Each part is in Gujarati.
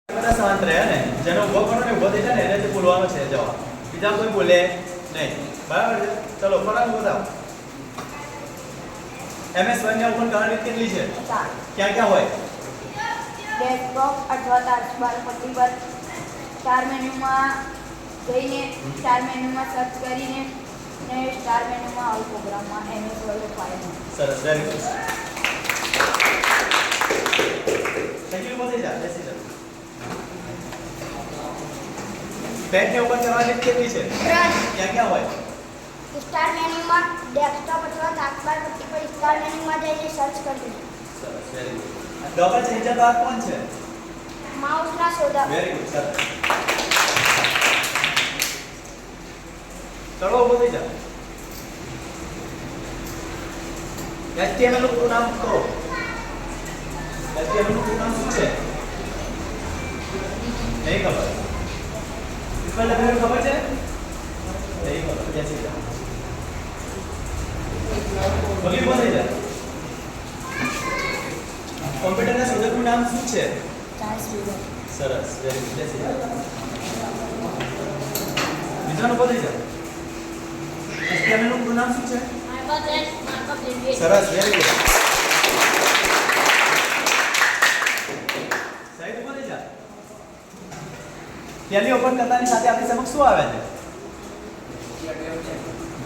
બધા શાંત રહે ને જેનો ઉભો કરો ને ઉભો થઈ જાય ને એને જ બોલવાનો છે જવાબ બીજા કોઈ બોલે નહીં બરાબર છે ચલો ફટાફટ બતાવો MS Word ને ઓપન કરવાની રીત કેટલી છે ક્યાં ક્યાં હોય ડેસ્કટોપ અથવા તાસ્કબાર પટ્ટી પર સ્ટાર મેનુમાં જઈને સ્ટાર મેનુમાં સર્ચ કરીને અને સ્ટાર મેનુમાં ઓલ પ્રોગ્રામમાં MS Word ફાઇલ સરસ વેરી ગુડ થેન્ક યુ બોલી જા બેસી જા પેજ ને ઓપન કરવાની રીત કેટલી છે ક્યાં ક્યાં હોય સ્ટાર મેનુમાં ડેસ્કટોપ અથવા તાસ્કબાર પટ્ટી પર સ્ટાર મેનુમાં જઈને સર્ચ કરવું સરસ વેરી ગુડ ડબલ ચેન્જર બાર કોણ છે માઉસના સોદા વેરી ગુડ સરસ ચલો બોલી જા HTML નું પૂરું નામ કહો HTML નું પૂરું નામ શું છે નહીં ખબર ઇક્વલ લખેલું ખબર છે નહીં ખબર બેસી જા બોલી બોલી જા કોમ્પ્યુટરના શોધકનું નામ શું છે ચાર્લ્સ બેબેજ સરસ વેરી ગુડ બેસી જા બીજાનું બોલી જા HTML નું પૂરું નામ શું છે સરસ વેરી ગુડ સાઈડ બોલી જા ટેલી ઓપન કરતાની સાથે આપણી સમક્ષ શું આવે છે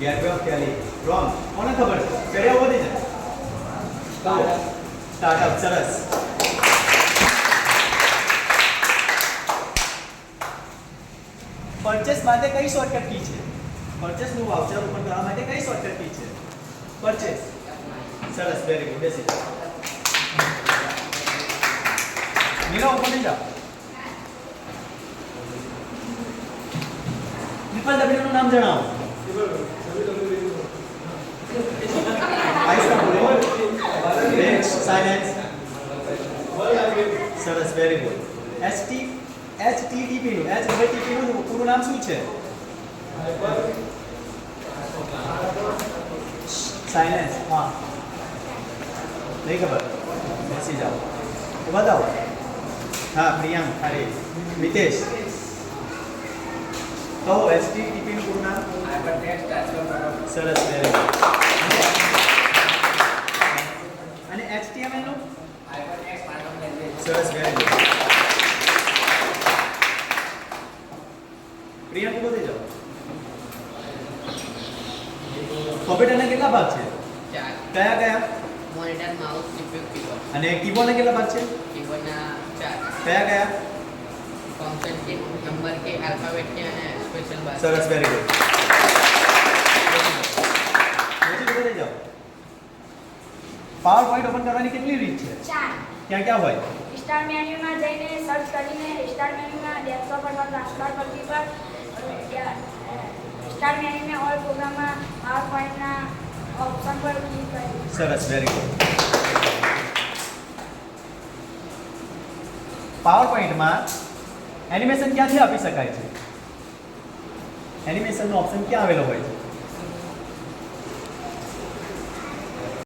ગેટવે ઓફ ટેલી રોંગ કોને ખબર છે પેલા બોલી જા સ્ટાર્ટઅપ સરસ પરચેસ માટે કઈ શોર્ટકટ કી છે પરચેસ નું વાઉચર ઓપન કરવા માટે કઈ શોર્ટકટ કી છે પરચેસ સરસ વેરી ગુડ બેસી જાઓ નીલા ઓપન થઈ જાઓ ટ્રિપલ ડબલ્યુ નું નામ જણાવો સાયલેન્સ સરસ વેરી ગુડ HTTP નું HTTP નું પૂરું નામ શું છે સાયલેન્સ હા નહીં ખબર બેસી જાઓ તો બતાવો હા પ્રિયાંક અરે મિતેશ કહો HTTP નું પૂરું નામ સરસ વેરી ગુડ અને HTML નું સરસ વેરી ગુડ પ્રિયા બોલી જાઓ કોમ્પ્યુટરના કેટલા ભાગ છે કયા કયા મોનિટર માઉસ CPU કીબોર્ડ અને કીબોર્ડના કેટલા ભાગ છે કીબોર્ડના 4 કયા કયા ફંક્શન કે નંબર કે આલ્ફાબેટ કે અને સ્પેશિયલ બાર સરસ વેરી ગુડ બોલી જાઓ પાવર પોઈન્ટ ઓપન કરવાની કેટલી રીત છે ચાર ક્યાં ક્યાં હોય સ્ટાર મેનુમાં જઈને સર્ચ કરીને સ્ટાર મેનુમાં ડેસ્કટોપ અથવા તાસ્કબાર પટ્ટી પર સ્ટાર મેનુમાં ઓલ પ્રોગ્રામમાં પાવર પોઈન્ટના ઓપ્શન પર ક્લિક કરવું સરસ વેરી ગુડ પાવર પોઈન્ટમાં એનિમેશન ક્યાંથી આપી શકાય છે એનિમેશનનો ઓપ્શન ક્યાં આવેલો હોય છે